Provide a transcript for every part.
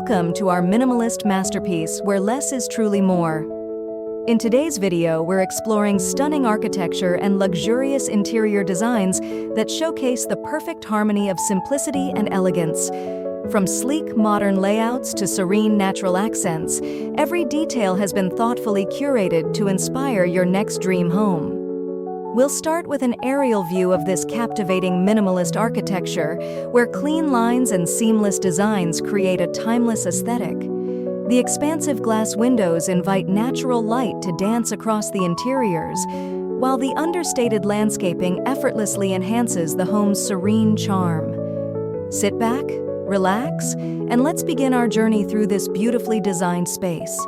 Welcome to our minimalist masterpiece where less is truly more. In today's video, we're exploring stunning architecture and luxurious interior designs that showcase the perfect harmony of simplicity and elegance. From sleek modern layouts to serene natural accents, every detail has been thoughtfully curated to inspire your next dream home. We'll start with an aerial view of this captivating minimalist architecture, where clean lines and seamless designs create a timeless aesthetic. The expansive glass windows invite natural light to dance across the interiors, while the understated landscaping effortlessly enhances the home's serene charm. Sit back, relax, and let's begin our journey through this beautifully designed space.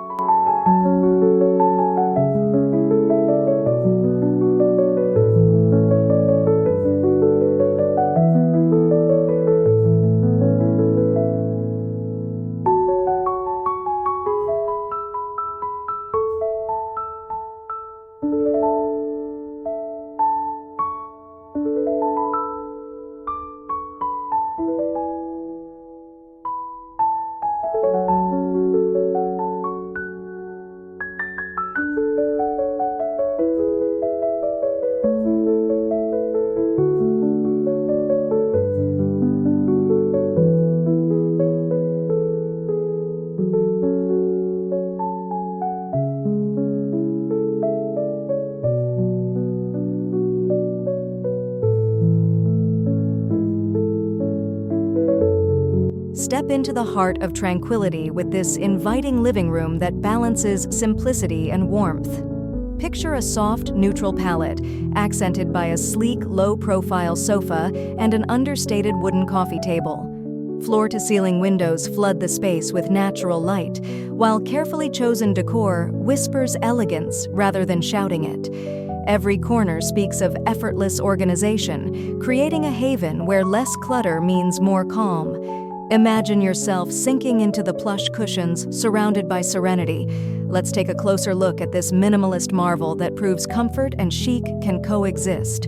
Step into the heart of tranquility with this inviting living room that balances simplicity and warmth. Picture a soft, neutral palette, accented by a sleek, low-profile sofa and an understated wooden coffee table. Floor-to-ceiling windows flood the space with natural light, while carefully chosen decor whispers elegance rather than shouting it. Every corner speaks of effortless organization, creating a haven where less clutter means more calm. Imagine yourself sinking into the plush cushions, surrounded by serenity. Let's take a closer look at this minimalist marvel that proves comfort and chic can coexist.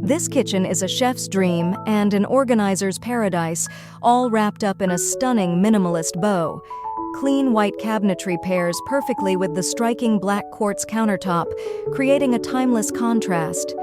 This kitchen is a chef's dream and an organizer's paradise, all wrapped up in a stunning minimalist bow. Clean white cabinetry pairs perfectly with the striking black quartz countertop, creating a timeless contrast.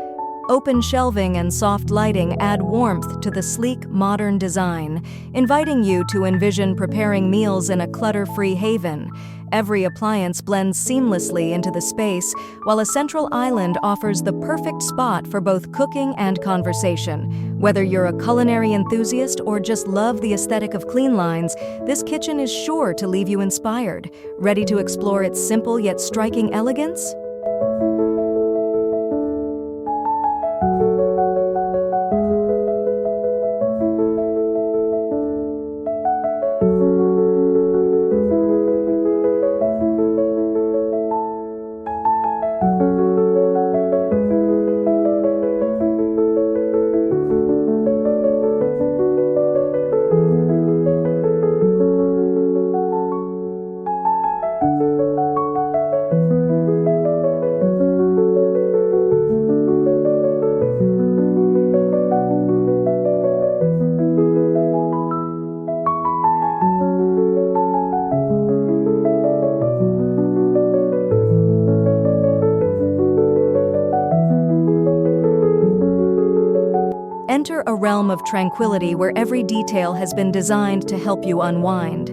Open shelving and soft lighting add warmth to the sleek, modern design, inviting you to envision preparing meals in a clutter-free haven. Every appliance blends seamlessly into the space, while a central island offers the perfect spot for both cooking and conversation. Whether you're a culinary enthusiast or just love the aesthetic of clean lines, this kitchen is sure to leave you inspired. Ready to explore its simple yet striking elegance? Enter a realm of tranquility where every detail has been designed to help you unwind.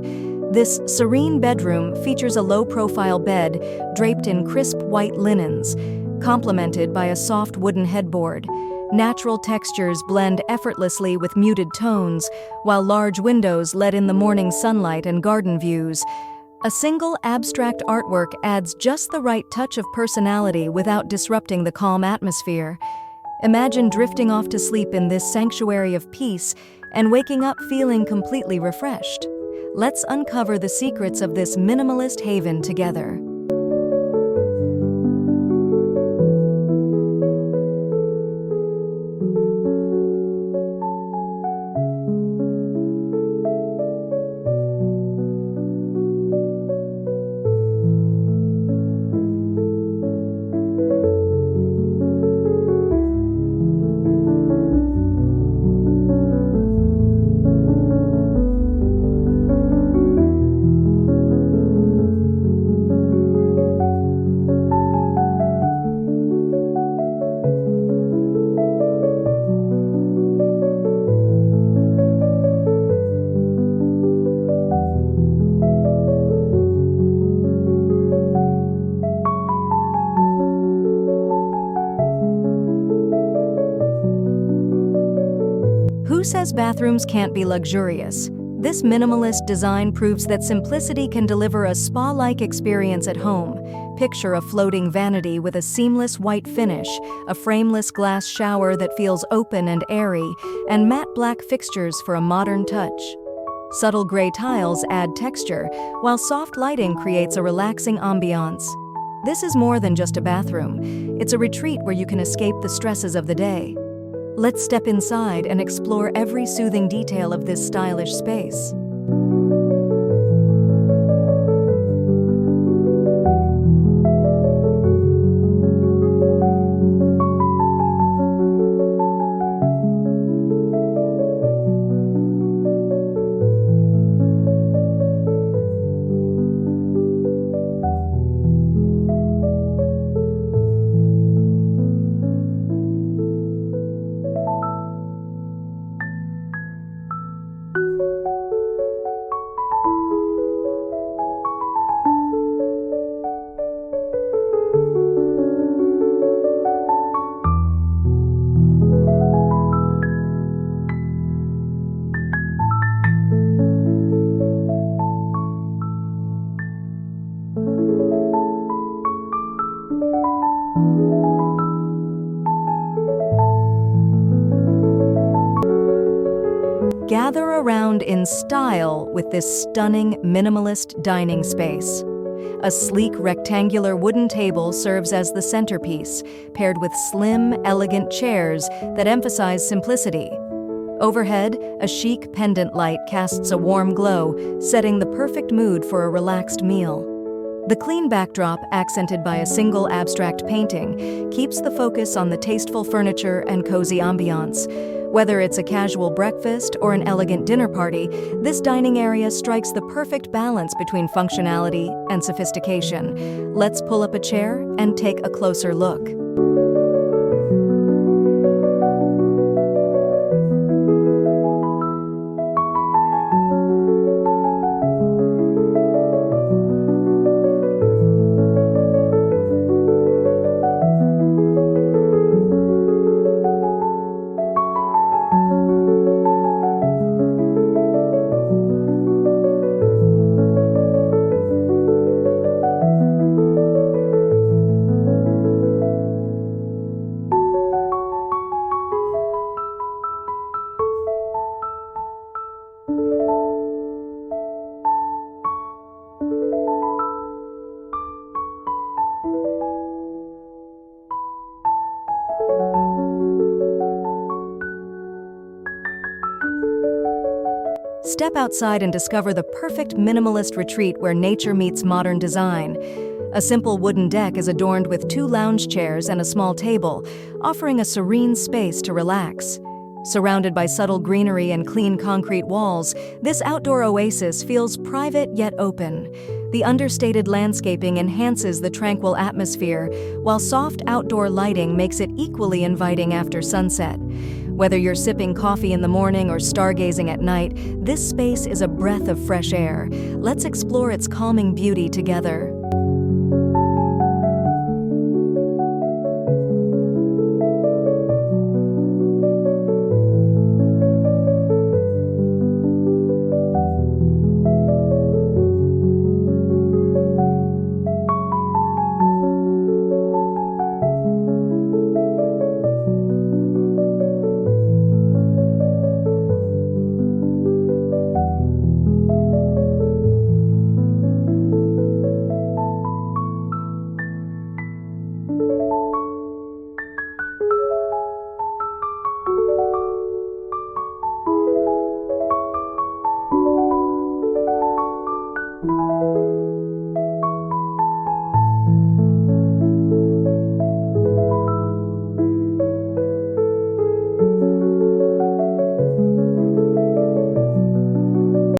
This serene bedroom features a low-profile bed draped in crisp white linens. complemented by a soft wooden headboard. Natural textures blend effortlessly with muted tones, while large windows let in the morning sunlight and garden views. A single abstract artwork adds just the right touch of personality without disrupting the calm atmosphere. Imagine drifting off to sleep in this sanctuary of peace and waking up feeling completely refreshed. Let's uncover the secrets of this minimalist haven together. Who says bathrooms can't be luxurious? This minimalist design proves that simplicity can deliver a spa-like experience at home. Picture a floating vanity with a seamless white finish, a frameless glass shower that feels open and airy, and matte black fixtures for a modern touch. Subtle gray tiles add texture, while soft lighting creates a relaxing ambiance. This is more than just a bathroom. It's a retreat where you can escape the stresses of the day. Let's step inside and explore every soothing detail of this stylish space. Gather around in style with this stunning minimalist dining space. A sleek rectangular wooden table serves as the centerpiece, paired with slim, elegant chairs that emphasize simplicity. Overhead, a chic pendant light casts a warm glow, setting the perfect mood for a relaxed meal. The clean backdrop, accented by a single abstract painting, keeps the focus on the tasteful furniture and cozy ambiance. Whether it's a casual breakfast or an elegant dinner party, this dining area strikes the perfect balance between functionality and sophistication. Let's pull up a chair and take a closer look. Step outside and discover the perfect minimalist retreat where nature meets modern design. A simple wooden deck is adorned with 2 lounge chairs and a small table, offering a serene space to relax. Surrounded by subtle greenery and clean concrete walls, this outdoor oasis feels private yet open. The understated landscaping enhances the tranquil atmosphere, while soft outdoor lighting makes it equally inviting after sunset. Whether you're sipping coffee in the morning or stargazing at night, this space is a breath of fresh air. Let's explore its calming beauty together.